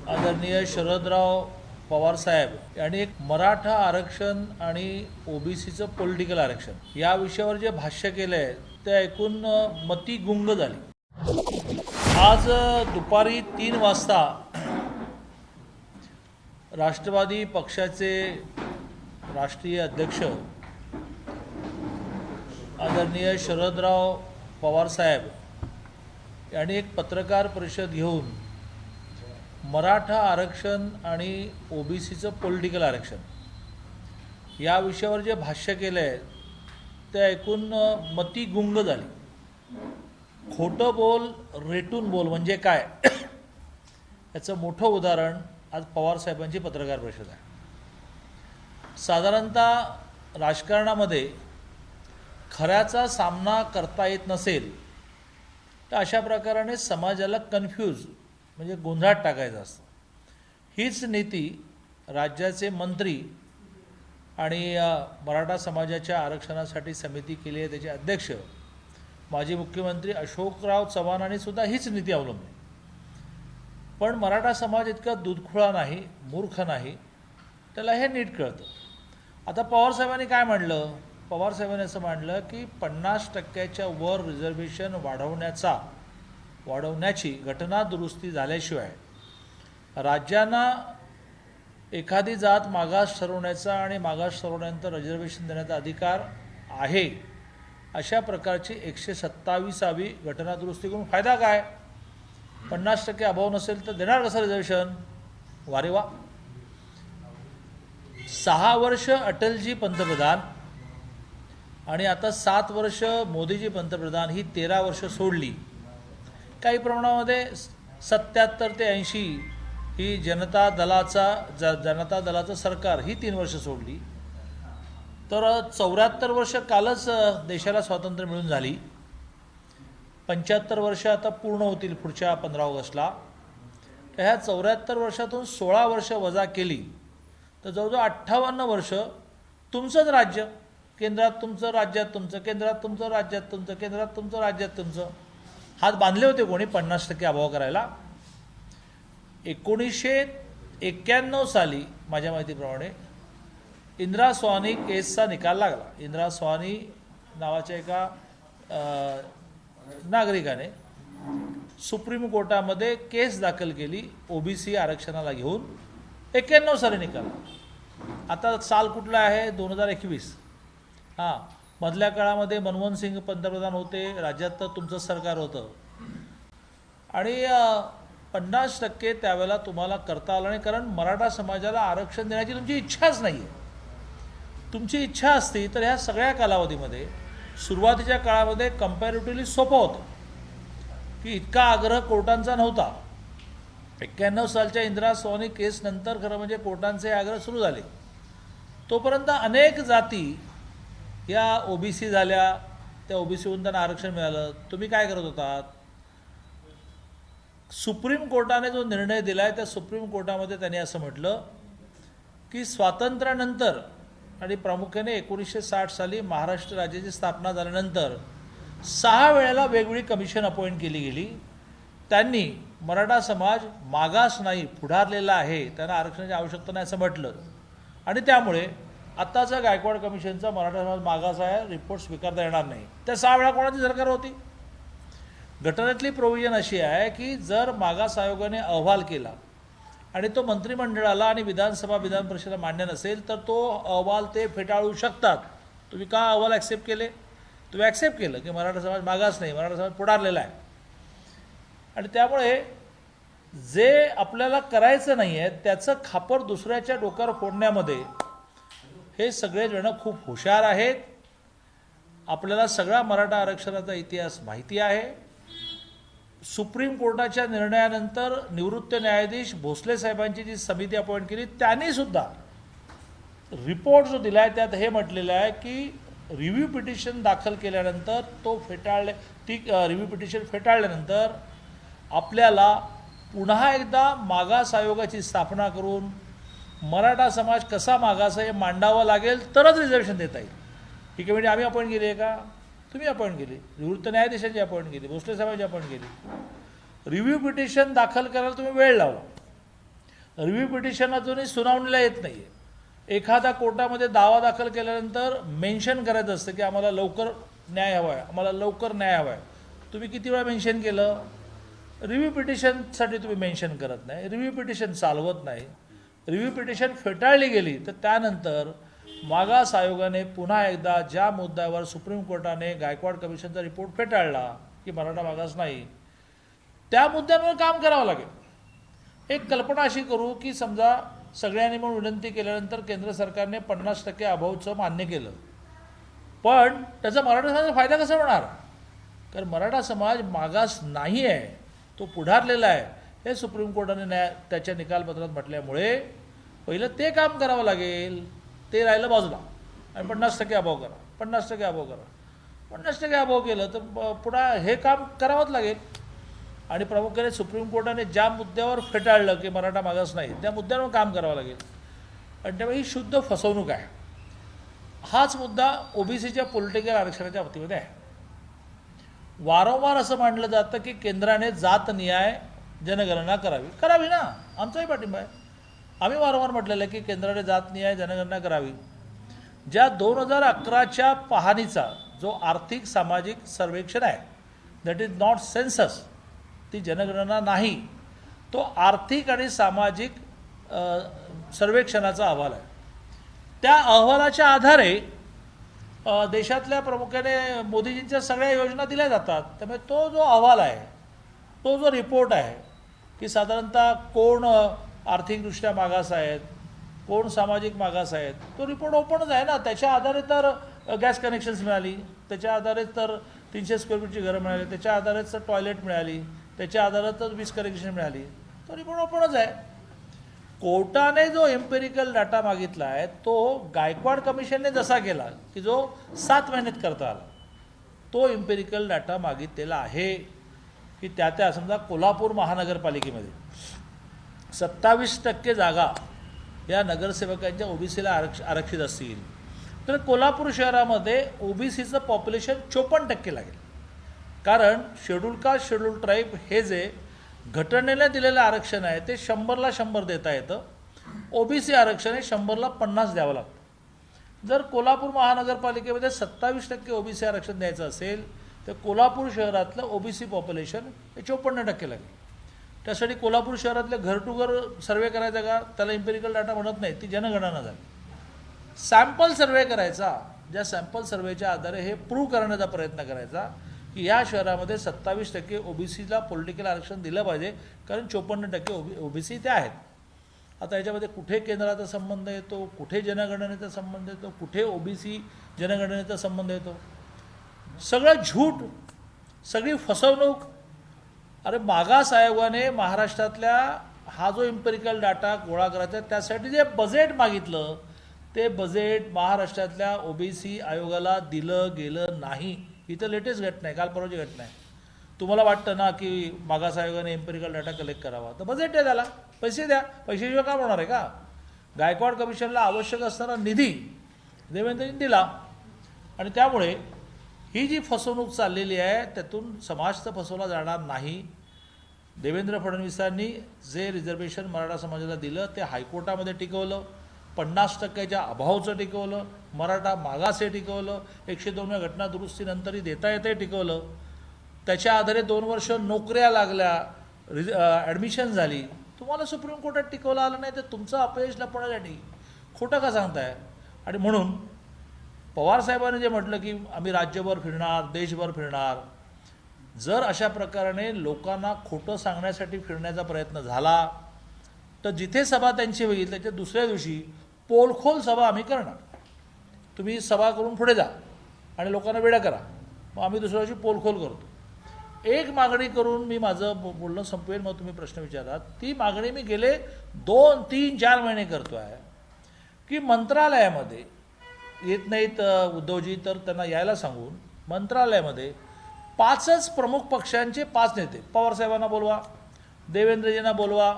आदरणीय शरदराव पवार साहेब यांनी एक मराठा आरक्षण आणि ओबीसीचं पॉलिटिकल आरक्षण या विषयावर जे भाष्य केलं आहे ते ऐकून मती गुंग झाली। आज दुपारी 3 वाजता राष्ट्रवादी पक्षाचे राष्ट्रीय अध्यक्ष आदरणीय शरदराव पवार साहेब यांनी एक पत्रकार परिषद घेऊन मराठा आरक्षण आणि ओबीसीचं पॉलिटिकल आरक्षण या विषयावर जे भाष्य केलं आहे ते ऐकून मती गुंग झाली। खोटं बोल रेटून बोल म्हणजे काय याचं मोठं उदाहरण आज पवार साहेबांची पत्रकार परिषद आहे। साधारणतः राजकारणामध्ये खऱ्याचा सामना करता येत नसेल तर अशा प्रकाराने समाजाला कन्फ्यूज म्हणजे गोंधळात टाकायचं असतं। हीच नीती राज्याचे मंत्री आणि मराठा समाजाच्या आरक्षणासाठी समिती केली आहे त्याचे अध्यक्ष माजी मुख्यमंत्री अशोकराव चव्हाणांनी सुद्धा हीच नीती अवलंबली। पण मराठा समाज इतका दूधखुळा नाही, मूर्ख नाही, त्याला हे नीट कळतं। आता पवार साहेबांनी काय म्हणलं? पवार साहेबांनी असं मांडलं की 50% वर रिझर्वेशन वाढवण्याची घटना दुरुस्ती झाल्याशिवाय राज्यांना एखादी जात मागास ठरवण्याचा आणि मागास ठरवल्यानंतर रिझर्वेशन देण्याचा अधिकार आहे। अशा प्रकारची 127वी घटना दुरुस्ती करून फायदा काय? 50% अभाव नसेल तर देणार कसं रिझर्वेशन? वारे वा। 6 वर्ष अटलजी पंतप्रधान आणि आता 7 वर्ष मोदीजी पंतप्रधान, ही 13 वर्ष सोडली। काही प्रमाणामध्ये 77 ते 80 ही जनता दलाचं सरकार, ही 3 वर्ष सोडली। तर 74 वर्ष कालच देशाला स्वातंत्र्य मिळून झाली। 75 वर्ष आता पूर्ण होतील पुढच्या 15 ऑगस्टला। तर ह्या 74 वर्षातून 16 वर्ष वजा केली तर जवळजवळ 58 वर्ष तुमचंच राज्य, केंद्रात तुमचं, राज्यात तुमचं, केंद्रात तुमचं, राज्यात तुमचं, केंद्रात तुमचं, राज्यात तुमचं। हात बांधले होते कोणी 50% अभाव करायला? 1991 साली माझ्या माहितीप्रमाणे इंदिरा स्वानी केसचा निकाल लागला। इंदिरा स्वानी नावाच्या एका नागरिकाने सुप्रीम कोर्टामध्ये केस दाखल केली ओबीसी आरक्षणाला घेऊन। 91 साली निकाल। आता साल कुठला आहे? 2021। हां, मधल्या काळामध्ये मनमोहन सिंग पंतप्रधान होते, राज्यात तर तुमचं सरकार होतं आणि 50% त्यावेळेला तुम्हाला करता आलं नाही, कारण मराठा समाजाला आरक्षण देण्याची तुमची इच्छाच नाही आहे। तुमची इच्छा असती तर ह्या सगळ्या कालावधीमध्ये सुरुवातीच्या काळामध्ये कम्पॅरेटिव्हली सोपं होतं की इतका आग्रह कोर्टांचा नव्हता। 91 सालच्या इंदिरा स्वानी केसनंतर खरं म्हणजे कोर्टांचे आग्रह सुरू झाले। तोपर्यंत अनेक जाती या ओबीसी झाल्या, त्या ओबीसीहून त्यांना आरक्षण मिळालं। तुम्ही काय करत होतात? सुप्रीम कोर्टाने जो निर्णय दिला आहे त्या सुप्रीम कोर्टामध्ये त्यांनी असं म्हटलं की स्वातंत्र्यानंतर आणि प्रामुख्याने 1960 साली महाराष्ट्र राज्याची स्थापना झाल्यानंतर 6 वेळेला वेगवेगळी कमिशन अपॉइंट केली गेली। त्यांनी मराठा समाज मागास नाही, पुढारलेला आहे, त्यांना आरक्षणाची आवश्यकता नाही असं म्हटलं आणि त्यामुळे आत्ताचा गायकवाड कमिशनचा मराठा समाज मागास आहे, रिपोर्ट स्वीकारता येणार नाही। त्या 6 वेळा कोणाची सरकार होती? घटनेतली प्रोव्हिजन अशी आहे की जर मागास आयोगाने अहवाल केला आणि तो मंत्रिमंडळाला आणि विधानसभा विधान परिषदेला मान्य नसेल तर तो अहवाल ते फेटाळू शकतात। तुम्ही का अहवाल ॲक्सेप्ट केले? तुम्ही ॲक्सेप्ट केलं की मराठा समाज मागास नाही, मराठा समाज पुढारलेला आहे। आणि त्यामुळे जे आपल्याला करायचं नाही आहे त्याचं खापर दुसऱ्याच्या डोक्यावर फोडण्यामध्ये हे सगळेजण खूप हुशार आहेत। आपल्याला सगळा मराठा आरक्षणाचा इतिहास माहिती आहे। सुप्रीम कोर्टाच्या निर्णयानंतर निवृत्त न्यायाधीश भोसले साहेबांची जी समिती अपॉइंट केली त्यांनी सुद्धा रिपोर्ट जो दिला आहे त्यात हे म्हटलेलं आहे की रिव्ह्यू पिटिशन दाखल केल्यानंतर रिव्ह्यू पिटिशन फेटाळल्यानंतर आपल्याला पुन्हा एकदा मागास आयोगाची स्थापना करून मराठा समाज कसा मागास आहे मांडावा लागेल तरच रिझर्वेशन देता येईल। ही कमिटी आम्ही अपॉइंट केली आहे का? तुम्ही अपॉइंट केली, निवृत्त न्यायाधीशांची अपॉइंट केली, भोसले साहेबांची अपॉइंट केली। रिव्ह्यू पिटिशन दाखल करायला तुम्ही वेळ लावला रिव्ह्यू पिटिशन अजूनही सुनावणीला येत नाही आहे. एखादा कोर्टामध्ये दावा दाखल केल्यानंतर मेन्शन करायचं असतं की आम्हाला लवकर न्याय हवा आहे, आम्हाला लवकर न्याय हवा आहे. तुम्ही किती वेळा मेन्शन केलं? रिव्ह्यू पिटिशनसाठी तुम्ही मेन्शन करत नाही, रिव्ह्यू पिटिशन चालवत नाही. रिव्ह्यू पिटिशन फेटाळली गेली तर त्यानंतर मागास आयोगाने पुन्हा एकदा ज्या मुद्द्यावर सुप्रीम कोर्टाने गायकवाड कमिशनचा रिपोर्ट फेटाळला की मराठा मागास नाही, त्या मुद्द्यांवर काम करावं लागेल. एक कल्पना अशी करू की समजा सगळ्यांनी म्हणून विनंती केल्यानंतर केंद्र सरकारने 50% अभावचं मान्य केलं, पण त्याचा मराठा समाजाला फायदा कसा होणार? कारण मराठा समाज मागास नाही आहे, तो पुढारलेला आहे हे सुप्रीम कोर्टाने त्याच्या निकालपत्रात म्हटल्यामुळे पहिलं ते काम करावं लागेल. ते राहिलं बाजूला आणि 50% अभाव करा, 50% अभाव करा. 50% अभाव केलं तर पुन्हा हे काम करावंच लागेल. आणि प्रामुख्याने सुप्रीम कोर्टाने ज्या मुद्द्यावर फेटाळलं की मराठा मागास नाही, त्या मुद्द्यावर काम करावं लागेल. आणि त्यामुळे ही शुद्ध फसवणूक आहे. हाच मुद्दा ओबीसीच्या पॉलिटिकल आरक्षणाच्या बाबतीमध्ये आहे. वारंवार असं मानलं जातं की केंद्राने जातनिहाय जनगणना करावी ना, आमचाही पाठिंबा आहे. आम्ही वारंवार म्हटलेलं आहे की केंद्राने जातनिहाय जनगणना करावी. ज्या 2011च्या पाहणीचा जो आर्थिक सामाजिक सर्वेक्षण आहे, दॅट इज नॉट सेन्सस, ती जनगणना नाही, तो आर्थिक आणि सामाजिक सर्वेक्षणाचा अहवाल आहे. त्या अहवालाच्या आधारे देशातल्या प्रामुख्याने मोदीजींच्या सगळ्या योजना दिल्या जातात. त्यामुळे तो जो अहवाल आहे, तो जो रिपोर्ट आहे की साधारणतः कोण आर्थिकदृष्ट्या मागास आहेत, कोण सामाजिक मागास आहेत, तो रिपोर्ट ओपनच आहे ना. त्याच्या आधारे तर गॅस कनेक्शन्स मिळाली, त्याच्या आधारे तर 300 स्क्वेअर फीटची घरं मिळाली, त्याच्या आधारेच तर टॉयलेट मिळाली, त्याच्या आधारातच वीज कनेक्शन मिळाली. तो रिपोर्ट ओपनच आहे. कोर्टाने जो एम्पेरिकल डाटा मागितला आहे तो गायकवाड कमिशनने जसा केला की जो 7 महिन्यात करता आला, तो एम्पेरिकल डाटा मागितलेला आहे की त्या समजा कोल्हापूर महानगरपालिकेमध्ये 27% जागा या नगरसेवकांच्या ओबीसीला आरक्षित असतील तर कोल्हापूर शहरामध्ये ओबीसीचं पॉप्युलेशन 54% लागेल. कारण शेड्यूल कास्ट शेड्यूल ट्राईब हे जे घटनेने दिलेलं आरक्षण आहे ते 100ला 100 देता येतं. ओबीसी आरक्षण हे 100ला 50 द्यावं लागतं. जर कोल्हापूर महानगरपालिकेमध्ये 27% ओबीसी आरक्षण द्यायचं असेल तर कोल्हापूर शहरातलं ओबीसी पॉप्युलेशन हे 54% लागेल. त्यासाठी कोल्हापूर शहरातले घर टू घर सर्वे करायचा का, त्याला इम्पेरिकल डाटा म्हणत नाही, ती जनगणना झाली. सॅम्पल सर्वे करायचा, ज्या सॅम्पल सर्वेच्या आधारे हे प्रूव्ह करण्याचा प्रयत्न करायचा की या शहरामध्ये 27% ओबीसीला पॉलिटिकल आरक्षण दिलं पाहिजे, कारण 54% ओबीसी ते आहेत. आता याच्यामध्ये कुठे केंद्राचा संबंध येतो, कुठे जनगणनेचा संबंध येतो, कुठे ओबीसी जनगणनेचा संबंध येतो? सगळं झूट, सगळी फसवणूक. अरे मागास आयोगाने महाराष्ट्रातल्या हा जो इम्पेरिकल डाटा गोळा करायचा त्यासाठी जे बजेट मागितलं ते बजेट महाराष्ट्रातल्या ओबीसी आयोगाला दिलं गेलं नाही. ही तर लेटेस्ट घटना आहे, काल परवाची घटना आहे. तुम्हाला वाटतं ना की मागास आयोगाने एम्पेरिकल डाटा कलेक्ट करावा, तर बजेट द्या, त्याला पैसे द्या. पैशाशिवाय काम होणार आहे का? गायकवाड कमिशनला आवश्यक असणारा निधी देवेंद्रजींनी दिला. आणि त्यामुळे ही जी फसवणूक चाललेली आहे त्यातून समाज तर फसवला जाणार नाही. देवेंद्र फडणवीसांनी जे रिझर्वेशन मराठा समाजाला दिलं ते हायकोर्टामध्ये टिकवलं, 50%च्या अभावचं टिकवलं, मराठा मागास हे टिकवलं, 102व्या घटना दुरुस्तीनंतरही देता येते टिकवलं. त्याच्या आधारे 2 वर्ष नोकऱ्या लागल्या, ॲडमिशन झाली. तुम्हाला सुप्रीम कोर्टात टिकवलं आलं नाही तर तुमचं अपयश लपवण्यासाठी खोटं का सांगताय? आणि म्हणून पवारसाहेबांनी जे म्हटलं की आम्ही राज्यभर फिरणार, देशभर फिरणार, जर अशा प्रकाराने लोकांना खोटं सांगण्यासाठी फिरण्याचा प्रयत्न झाला तर जिथे सभा त्यांची होईल त्याच्या दुसऱ्या दिवशी पोलखोल सभा आम्ही करणार. तुम्ही सभा करून पुढे जा आणि लोकांना वेडा करा, मग आम्ही दुसऱ्या दिवशी पोलखोल करतो. एक मागणी करून मी माझं बोलणं संपवेल, मग तुम्ही प्रश्न विचारात. ती मागणी मी गेले 2, 3, 4 महिने करतो आहे की मंत्रालयामध्ये येत नाहीत उद्धवजी तर त्यांना यायला सांगून मंत्रालयामध्ये 5च प्रमुख पक्षांचे 5 नेते, पवारसाहेबांना बोलवा, देवेंद्रजींना बोलवा,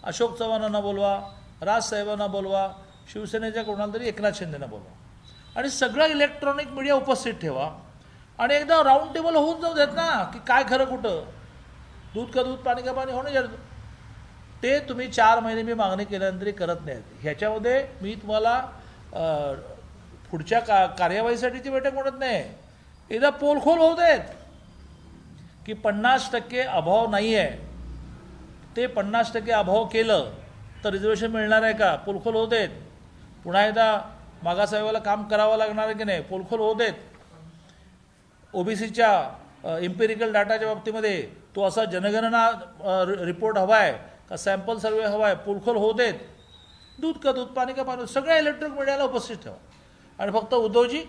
अशोक चव्हाणांना बोलवा, राजसाहेबांना बोलवा, शिवसेनेच्या कोणाला तरी एकनाथ शिंदेना बोलवा आणि सगळं इलेक्ट्रॉनिक मीडिया उपस्थित ठेवा आणि एकदा राऊंड टेबल होऊन जाऊ देत ना की काय खरं कुठं, दूध का दूध पाणी का पाणी होणं जातं. ते तुम्ही 4 महिने मी मागणी केल्यानंतरही करत नाहीत. ह्याच्यामध्ये मी तुम्हाला पुढच्या कार्यवाहीसाठीची बैठक म्हणत नाही, एकदा पोलखोल होत आहेत की 50% अभाव नाही आहे, ते 50% अभाव केलं तर रिझर्वेशन मिळणार आहे का? पोलखोल होत आहेत. पुन्हा एकदा मागासवर्गाला काम करावं लागणार आहे की नाही? पोलखोल होत आहेत. ओबीसीच्या इम्पेरिकल डाटाच्या बाबतीमध्ये तो असा जनगणना रिपोर्ट हवा आहे का सॅम्पल सर्वे हवा आहे? पोलखोल होत आहेत. दूध का दूध, पाणी का पाणी, सगळ्या इलेक्ट्रॉनिक मीडियाला उपस्थित ठेवा. आणि फक्त उद्धवजी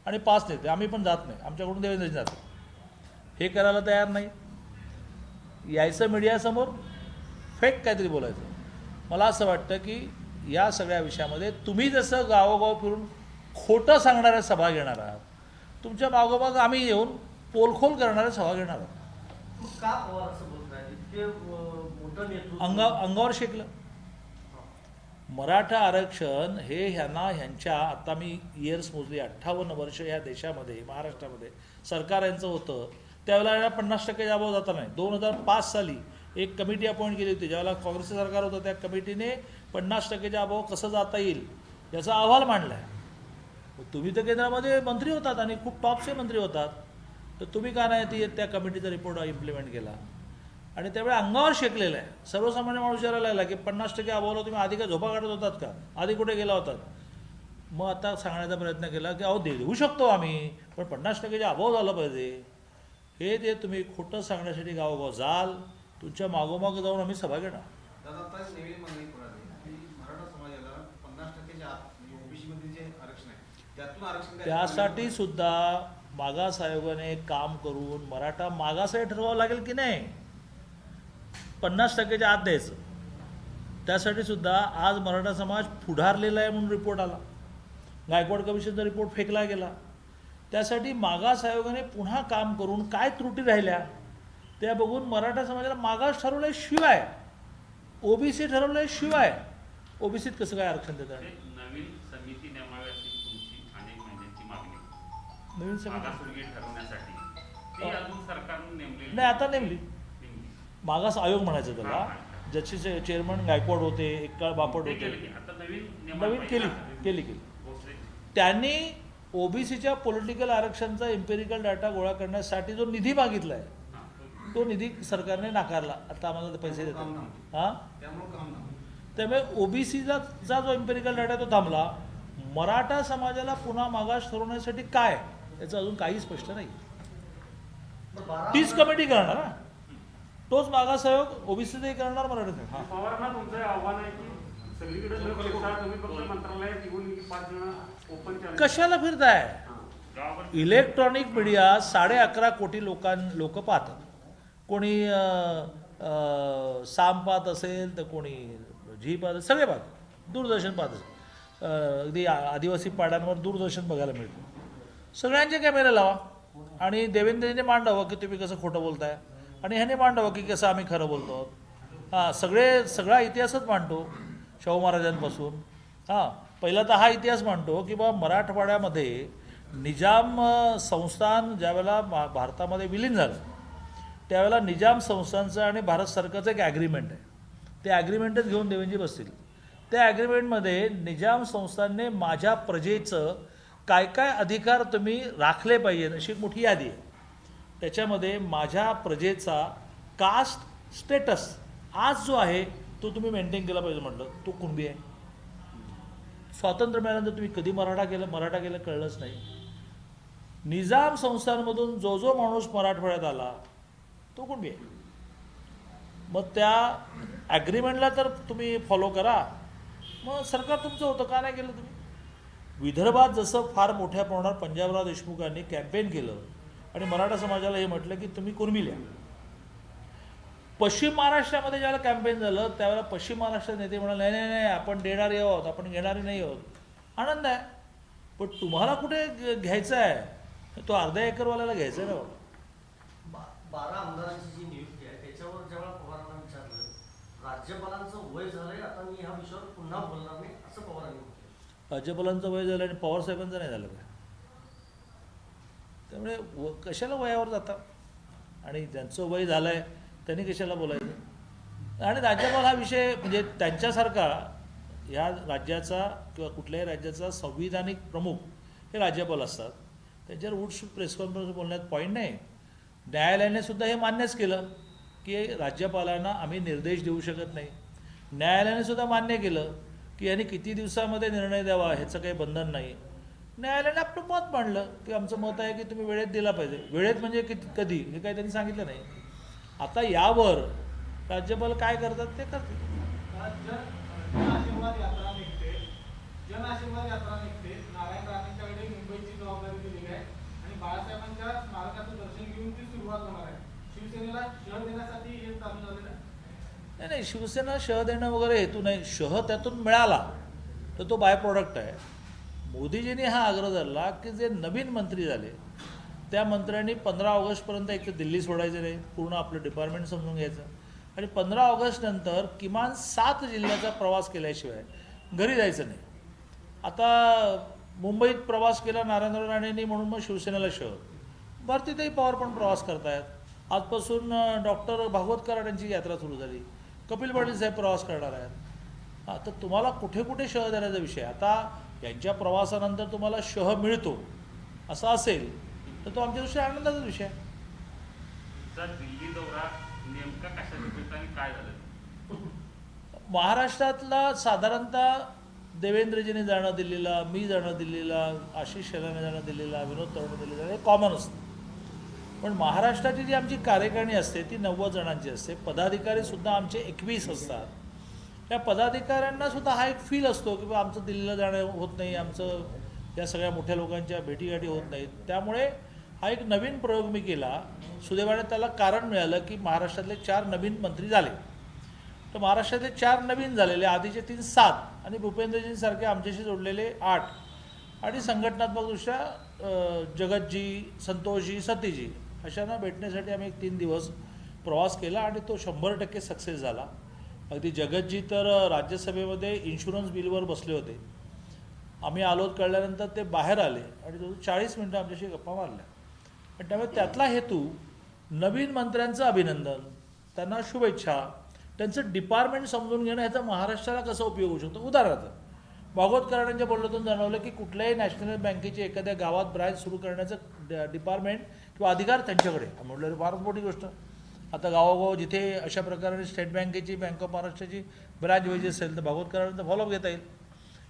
आणि 5 नेते, आम्ही पण जात नाही, आमच्याकडून देवेंद्रजी जातात, हे करायला तयार नाही. यायचं मीडियासमोर फेक काहीतरी बोलायचं. मला असं वाटतं की या सगळ्या विषयामध्ये तुम्ही जसं गावोगाव फिरून खोटं सांगणाऱ्या सभा घेणार आहात, तुमच्या मागोमाग आम्ही येऊन पोलखोल करणाऱ्या सभा घेणार आहोत. का पवार असं बोलताय? इतके मोठं नेतृत्व अंगावर शेकलं. मराठा आरक्षण हे ह्यांच्या, आता मी इयर्स मोजली, 58 वर्ष या देशामध्ये, महाराष्ट्रामध्ये सरकार यांचं होतं, त्यावेळेला 50% अभाव जाता नाही. 2005 साली एक कमिटी अपॉइंट केली होती, ज्यावेळेला काँग्रेसचं सरकार होतं, त्या कमिटीने 50% अभाव कसं जाता येईल याचा अहवाल मांडला आहे. तुम्ही तर केंद्रामध्ये मंत्री होतात आणि खूप टॉपचे मंत्री होतात, तर तुम्ही का नाही त्या कमिटीचा रिपोर्ट इम्प्लिमेंट केला? आणि त्यावेळी अंगावर शेकलेलं आहे. सर्वसामान्य माणूस विचारायला लागला की 50% अभावला तुम्ही आधी का झोपा काढत होतात का? आधी कुठे गेला होतात? मग आता सांगण्याचा प्रयत्न केला की अहो देऊ शकतो आम्ही, पण 50%चे अभाव झालं पाहिजे. हे ते तुम्ही खोटं सांगण्यासाठी गावोगाव जाल, तुमच्या मागोमाग जाऊन आम्ही सभा घेणार. त्यासाठी सुद्धा मागास आयोगाने काम करून मराठा मागास आहे ठरवावं लागेल की नाही, 50%च्या आत द्यायचं. त्यासाठी सुद्धा आज मराठा समाज पुढारलेला आहे म्हणून रिपोर्ट आला, गायकवाड कमिशनचा रिपोर्ट फेकला गेला. त्यासाठी मागास आयोगाने पुन्हा काम करून काय त्रुटी राहिल्या त्या बघून मराठा समाजाला मागास ठरवल्याशिवाय, ओबीसी ठरवल्याशिवाय ओबीसीत कसं काय आरक्षण देतात? नवीन समिती नेमावी अशी तुमची अनेक महिन्यांची मागणी. नवीन समिती ठरवण्यासाठी ती अजून सरकारने नेमलेली नाही, आता नेमली. मागास आयोग म्हणायचं त्याला, ज्याचे चेअरमन गायकवाड होते, एक काळ बापट होते. नवीन केली. त्यांनी ओबीसीच्या पॉलिटिकल आरक्षणचा इम्पेरिकल डाटा गोळा करण्यासाठी जो निधी मागितला आहे तो निधी सरकारने नाकारला. आता आम्हाला पैसे देतात. हां, त्यामुळे ओबीसीचा जो इम्पेरिकल डाटा तो थांबला. मराठा समाजाला पुन्हा मागास ठरवण्यासाठी काय याचं अजून काही स्पष्ट नाही. तीच कमिटी करणार ना, तोच मागास आयोग ओबीसीचाही करणार, मराठा. पवारांना तुमचं आव्हान आहे की सगळीकडे तुम्ही फक्त मंत्रालयात घेऊन 5 जण ओपन कशाला फिरताय? इलेक्ट्रॉनिक मीडिया 11.5 कोटी लोक पाहतात. कोणी साम पाहत असेल तर कोणी झी पाहत, सगळे पाहतात. दूरदर्शन पाहत असेल, अगदी आदिवासी पाड्यांवर दूरदर्शन बघायला मिळतं. सगळ्यांचे कॅमेरे लावा आणि देवेंद्रजीने मांडावं की तुम्ही कसं खोटं बोलताय, आणि ह्याने मांडावं की कसं आम्ही खरं बोलतो. हां, सगळा इतिहासच मांडतो शाहू महाराजांपासून. हां, पहिला तर हा इतिहास मांडतो की बा मराठवाड्यामध्ये निजाम संस्थान ज्यावेळेला भारतामध्ये विलीन झालं त्यावेळेला निजाम संस्थानचं आणि भारत सरकारचं एक ॲग्रीमेंट आहे. ते ॲग्रीमेंटच घेऊन देवेंद्रजी बसतील. त्या ॲग्रीमेंटमध्ये निजाम संस्थानने माझ्या प्रजेचं काय काय अधिकार तुम्ही राखले पाहिजे अशी एक मोठी यादी आहे. त्याच्यामध्ये माझ्या प्रजेचा कास्ट स्टेटस आज जो आहे तो तुम्ही मेंटेन केला पाहिजे म्हटलं. तो कुणबी आहे. स्वातंत्र्य मिळाल्यानंतर तुम्ही कधी मराठा केलं कळलंच नाही. निजाम संस्थानमधून जो माणूस मराठवाड्यात आला तो कुणबी आहे. मग त्या ॲग्रीमेंटला तर तुम्ही फॉलो करा. मग सरकार तुमचं होतं, का नाही केलं तुम्ही? विदर्भात जसं फार मोठ्या प्रमाणात पंजाबराव देशमुखांनी कॅम्पेन केलं आणि मराठा समाजाला हे म्हटलं की तुम्ही कुणबी लिहा. पश्चिम महाराष्ट्रामध्ये ज्यावेळेला कॅम्पेन झालं त्यावेळेला पश्चिम महाराष्ट्रात नेते म्हणाले नाही आपण देणारे आहोत, आपण घेणारे नाही आहोत. आनंद आहे, पण तुम्हाला कुठे घ्यायचं आहे? तो अर्धा एकरवाल्याला घ्यायचं आहे ना. 12 आमदारांची जी नियुक्ती आहे त्याच्यावर जेव्हा पवारांना विचारलं, राज्यपालांचं वय झालंय, आता मी ह्या विषयावर पुन्हा बोलणार नाही असं पवारांनी म्हटलं. राज्यपालांचं वय झालं आणि पवार साहेबांचं नाही झालं का? त्यामुळे कशाला वयावर जातात? आणि ज्यांचं वय झालंय त्यांनी कशाला बोलायचं? आणि राज्यपाल हा विषय म्हणजे त्यांच्यासारखा या राज्याचा किंवा कुठल्याही राज्याचा संविधानिक प्रमुख हे राज्यपाल असतात. त्यांच्यावर उठसूट प्रेस कॉन्फरन्स बोलण्यात पॉईंट नाही. न्यायालयाने सुद्धा हे मान्यच केलं की राज्यपालांना आम्ही निर्देश देऊ शकत नाही. न्यायालयाने सुद्धा मान्य केलं की यांनी किती दिवसामध्ये निर्णय द्यावा ह्याचं काही बंधन नाही. न्यायालयाने आपलं मत मांडलं की आमचं मत आहे की तुम्ही वेळेत दिला पाहिजे. वेळेत म्हणजे कधी हे काही त्यांनी सांगितलं नाही. आता यावर राज्यपाल काय करतात ते करतील. जनआशीर्वाद यात्रा निघते, जनआशीर्वाद यात्रा निघते. नारायण राणेंच्याकडे मुंबईची जबाबदारी दिलेली आहे आणि बाळासाहेबांच्या स्मारकाचं दर्शन घेऊन ती सुरुवात होणार आहे. शिवसेनेला शह देण्यासाठी हे चालू झालेलं आहे. नाही, शिवसेना शह देणं वगैरे हेतू नाही. शह त्यातून मिळाला तर तो बाय प्रोडक्ट आहे. मोदीजींनी हा आग्रह धरला की जे नवीन मंत्री झाले त्या मंत्र्यांनी 15 ऑगस्टपर्यंत एक तर दिल्ली सोडायचं नाही, पूर्ण आपलं डिपार्टमेंट समजून घ्यायचं आणि 15 ऑगस्टनंतर किमान 7 जिल्ह्याचा प्रवास केल्याशिवाय घरी जायचं नाही. आता मुंबईत प्रवास केला नरेंद्र राणेंनी म्हणून मग शिवसेनेला शह. भारतीताई पवार पण प्रवास करतायत. आजपासून डॉक्टर भागवत कराड यांची यात्रा सुरू झाली. कपिल पाटील साहेब प्रवास करणार आहेत. आता तुम्हाला कुठे कुठे शह देण्याचा विषय. आता यांच्या प्रवासानंतर तुम्हाला शह मिळतो असं असेल तर तो आमच्या दृष्टीने आनंदाचा विषय आहे. दिल्ली दौरा नेमका कशासाठी आणि काय झालं? महाराष्ट्रातला साधारणतः देवेंद्रजीने जाणं दिल्लीला, मी जाणं दिल्लीला, आशिष शेलारने जाणं दिल्लीला, विनोद तळणे दिल्लीला, हे कॉमन असतं. पण महाराष्ट्राची जी आमची कार्यकारिणी असते ती 90 जणांची असते. पदाधिकारीसुद्धा आमचे 21 असतात. त्या पदाधिकाऱ्यांना सुद्धा हा एक फील असतो की बा आमचं दिल्लीला जाणं होत नाही, आमचं या सगळ्या मोठ्या लोकांच्या भेटीगाठी होत नाहीत. त्यामुळे हा एक नवीन प्रयोग मी केला. सुदैवाने त्याला कारण मिळालं की महाराष्ट्रातले 4 नवीन मंत्री झाले. तर महाराष्ट्रातले 4 नवीन झालेले, आधीचे 3 7 आणि भूपेंद्रजींसारखे आमच्याशी जोडलेले 8 आणि संघटनात्मकदृष्ट्या जगतजी, संतोषजी, सतीजी अशांना भेटण्यासाठी आम्ही एक 3 दिवस प्रवास केला आणि तो 100% सक्सेस झाला. अगदी जगतजी तर राज्यसभेमध्ये इन्शुरन्स बिलवर बसले होते. आम्ही आलो कळल्यानंतर ते बाहेर आले आणि 40 मिनटं आमच्याशी गप्पा मारल्या. आणि त्यामुळे त्यातला हेतू नवीन मंत्र्यांचं अभिनंदन, त्यांना शुभेच्छा, त्यांचं डिपार्टमेंट समजून घेणं, ह्याचा महाराष्ट्राला कसा उपयोग होऊ शकतो. उदाहरणार्थ भागवत कराडांच्या बोलण्यातून जाणवलं की कुठल्याही नॅशनल बँकेची एखाद्या गावात ब्रांच सुरू करण्याचं डिपार्टमेंट किंवा अधिकार त्यांच्याकडे. म्हटलं फारच मोठी गोष्ट. आता गावोगाव जिथे अशा प्रकारे स्टेट बँकेची, बँक ऑफ महाराष्ट्राची ब्रांच व्हायची असेल तर भागवत कराडांचा फॉलोअप घेता येईल.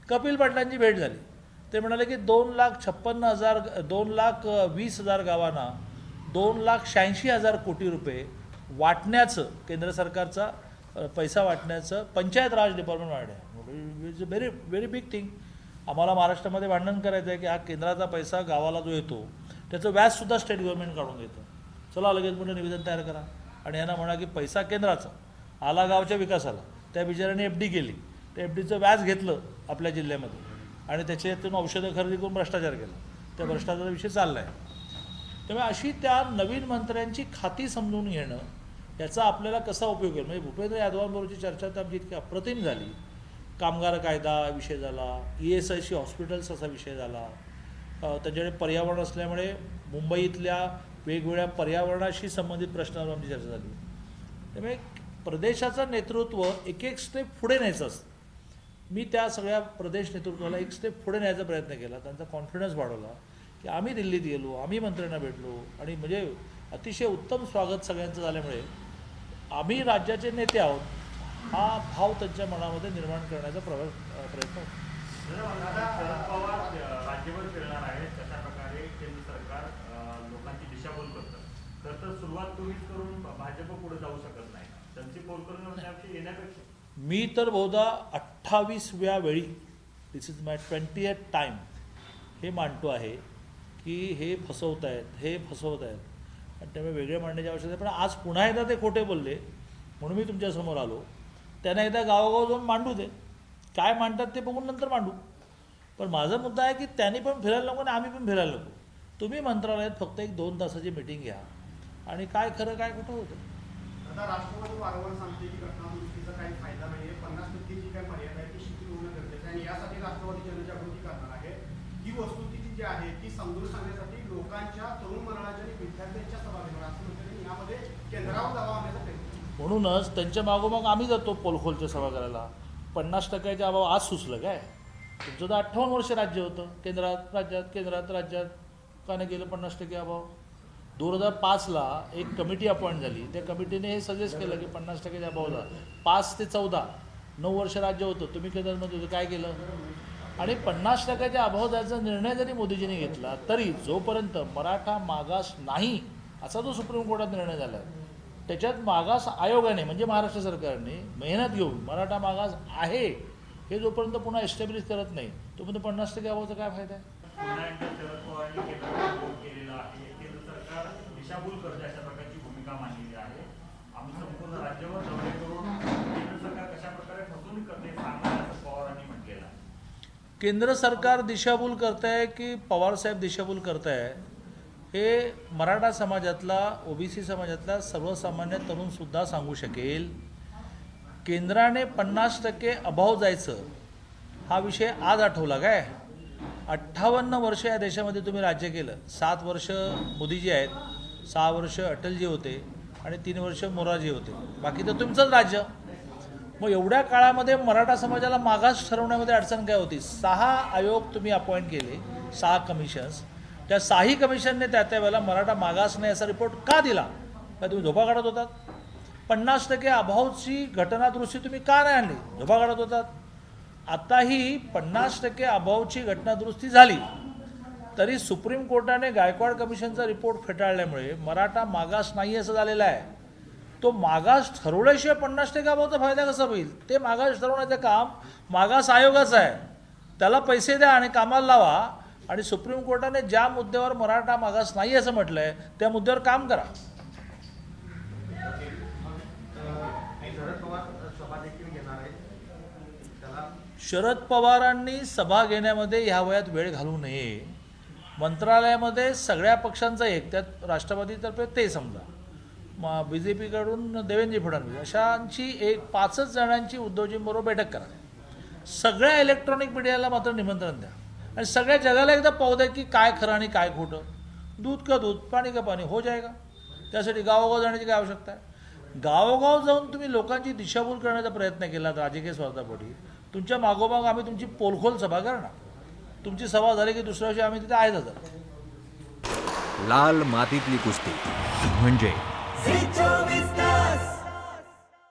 कपिल पाटलांची भेट झाली. ते म्हणाले की 2,20,000 गावांना 2,86,000 कोटी रुपये वाटण्याचं, केंद्र सरकारचा पैसा वाटण्याचं पंचायत राज डिपार्टमेंट वाढलं. It's a very very big thing. आम्हाला महाराष्ट्रामध्ये भांडण करायचं आहे की हा केंद्राचा पैसा गावाला जो येतो त्याचं व्याजसुद्धा स्टेट गव्हर्नमेंट काढून घेतं. चला लगेच मोठं निवेदन तयार करा आणि यांना म्हणा की पैसा केंद्राचा आला गावच्या विकासाला. त्या बिचाऱ्याने FD केली, त्या FDचं व्याज घेतलं आपल्या जिल्ह्यामध्ये आणि त्याच्यातून औषधं खरेदी करून भ्रष्टाचार केला. त्या भ्रष्टाचाराचा विषय चालला आहे. त्यामुळे अशी त्या नवीन मंत्र्यांची खाती समजून घेणं याचा आपल्याला कसा उपयोग होईल. म्हणजे भूपेंद्र यादवांबरोबरची चर्चा तर आमची इतकी अप्रतिम झाली. कामगार कायदा विषय झाला, ESIC हॉस्पिटल्स असा विषय झाला. त्यांच्याकडे पर्यावरण असल्यामुळे मुंबईतल्या वेगवेगळ्या पर्यावरणाशी संबंधित प्रश्नावर आमची चर्चा झाली. त्यामुळे प्रदेशाचं नेतृत्व एक स्टेप पुढे न्यायचं असतं. मी त्या सगळ्या प्रदेश नेतृत्वाला एक स्टेप पुढे न्यायचा प्रयत्न केला. त्यांचा कॉन्फिडन्स वाढवला की आम्ही दिल्लीत गेलो, आम्ही मंत्र्यांना भेटलो आणि म्हणजे अतिशय उत्तम स्वागत सगळ्यांचं झाल्यामुळे आम्ही राज्याचे नेते आहोत हा भाव त्यांच्या मनामध्ये निर्माण करण्याचा प्रयत्न होतो. शरद पवार राज्यभर फिरणार आहे, तशा प्रकारे केंद्र सरकार लोकांची दिशाभूल करतं. खरं तर सुरुवात तुम्हीच करून भाजप पुढे जाऊ शकत नाही. त्यांची पोल करून येण्यापेक्षा मी तर बहुधा 28व्या वेळी, दिस इज माय 20th टाईम, हे मांडतो आहे की हे फसवत आहेत आणि त्यामुळे वेगळे मांडण्याची आवश्यकता आहे. पण आज पुन्हा एकदा ते खोटे बोलले म्हणून मी तुमच्यासमोर आलो. त्यांना एकदा गावागाव जाऊन मांडू दे, काय मांडतात ते बघून नंतर मांडू. पण माझा मुद्दा आहे की त्यांनी पण फिरायला नको आणि आम्ही पण फिरायला नको. तुम्ही मंत्रालयात फक्त 1-2 तासाची मीटिंग घ्या आणि काय खरं काय खोटं होतं. आता राष्ट्रपती वारंवार सांगते की घटनादुरुस्तीचा काही फायदा नाही आहे. 50% जी काही मर्यादा आहे ती शिथिल होणं गरजेचं आहे आणि यासाठी राष्ट्रवादी जनजागृती करणार आहे. ही वस्तुस्थिती जी आहे ती समजून सांगण्यासाठी लोकांच्या, तरुण मंडळाच्या आणि विद्यार्थ्यांच्या सभा घेणार असं म्हणतात. यामध्ये केंद्रावर दबाव आणण्याचा प्रयत्न. म्हणूनच त्यांच्या मागोमाग आम्ही जातो पोलखोलच्या सभा करायला. 50%च्या अभाव आज सुचलं काय? तुमचं तर 58 वर्ष राज्य होतं केंद्रात राज्यात का नाही गेलं 50% अभाव? 2005ला एक कमिटी अपॉइंट झाली. त्या कमिटीने हे सजेस्ट केलं की 50%च्या अभावला 5 ते 14 9 वर्ष राज्य होतं, तुम्ही केंद्रामध्ये होतं, काय केलं? आणि 50%च्या अभाव जायचा निर्णय जरी मोदीजींनी घेतला तरी जोपर्यंत मराठा मागास नाही असा जो सुप्रीम कोर्टात निर्णय झाला आहे, त्याच्यात मागास आयोगाने म्हणजे महाराष्ट्र सरकारने मेहनत घेऊन मराठा मागास आहे हे जोपर्यंत पुन्हा एस्टॅब्लिश करत नाही तोपर्यंत 50% अभावाचा काय फायदा आहे? पुन्हा एकदा शरद पवारांनी केंद्राचा विरोध केलेला आहे. केंद्र सरकार दिशाभूल करते अशा प्रकारची भूमिका मांडलेली आहे. आम्ही संपूर्ण राज्यावर दौरे करून केंद्र सरकार कशा प्रकारे फसवणूक करते सांगणार असं पवारांनी म्हटलेलं आहे. केंद्र सरकार दिशाभूल करत आहे की पवारसाहेब दिशाभूल करत आहे हे मराठा समाजातला ओबीसी समाजातला सर्वसामान्य तरुणसुद्धा सांगू शकेल. केंद्राने 50% अभाव जायचं हा विषय आज आठवला काय? 58 वर्ष या देशामध्ये तुम्ही राज्य केलं. 7 वर्ष मोदीजी आहेत, 6 वर्ष अटलजी होते आणि 3 वर्ष मोरारजी होते. बाकी तर तुमचंच राज्य. मग एवढ्या काळामध्ये मराठा समाजाला मागास ठरवण्यामध्ये अडचण काय होती? 6 आयोग तुम्ही अपॉइंट केले, 6 कमिशन्स. त्या 6ही कमिशनने त्या वेळेला मराठा मागास नाही असा रिपोर्ट का दिला? का तुम्ही झोपा काढत होतात? 50% अभावची घटनादुरुस्ती तुम्ही का नाही आणली? झोपा काढत होतात. आताही 50% अभावची घटनादुरुस्ती झाली तरी सुप्रीम कोर्टाने गायकवाड कमिशनचा रिपोर्ट फेटाळल्यामुळे मराठा मागास नाही असं झालेलं आहे. तो मागास ठरवल्याशिवाय 50% अभावाचा फायदा कसा होईल? ते मागास ठरवण्याचं काम मागास आयोगाचं आहे. त्याला पैसे द्या आणि कामाला लावा आणि सुप्रीम कोर्टाने ज्या मुद्द्यावर मराठा मागास नाही असं म्हटलंय त्या मुद्द्यावर काम करा. शरद पवार सभा देखील घेणार आहे. त्याला शरद पवारांनी सभा घेण्यामध्ये ह्या वयात वेळ घालू नये. मंत्रालयामध्ये सगळ्या पक्षांचा एक, त्यात राष्ट्रवादीतर्फे ते समजा BJPकडून देवेंद्र फडणवीस अशांची एक 5च जणांची उद्धवजींबरोबर बैठक करा. सगळ्या इलेक्ट्रॉनिक मीडियाला मात्र निमंत्रण द्या आणि सगळ्या जगाला एकदा पाहू द्या की काय खरं आणि काय खोटं. दूध का दूध, पाणी का पाणी हो जाएगा. त्यासाठी गावोगाव जाण्याची काय आवश्यकता आहे? गावोगाव जाऊन तुम्ही लोकांची दिशाभूल करण्याचा प्रयत्न केला राजकीय स्वार्थापोटी. तुमच्या मागोमाग आम्ही तुमची पोलखोल सभा करणार. तुमची सभा झाली की दुसऱ्या वर्षी आम्ही तिथे आहेच. लाल मातीतली कुस्ती म्हणजे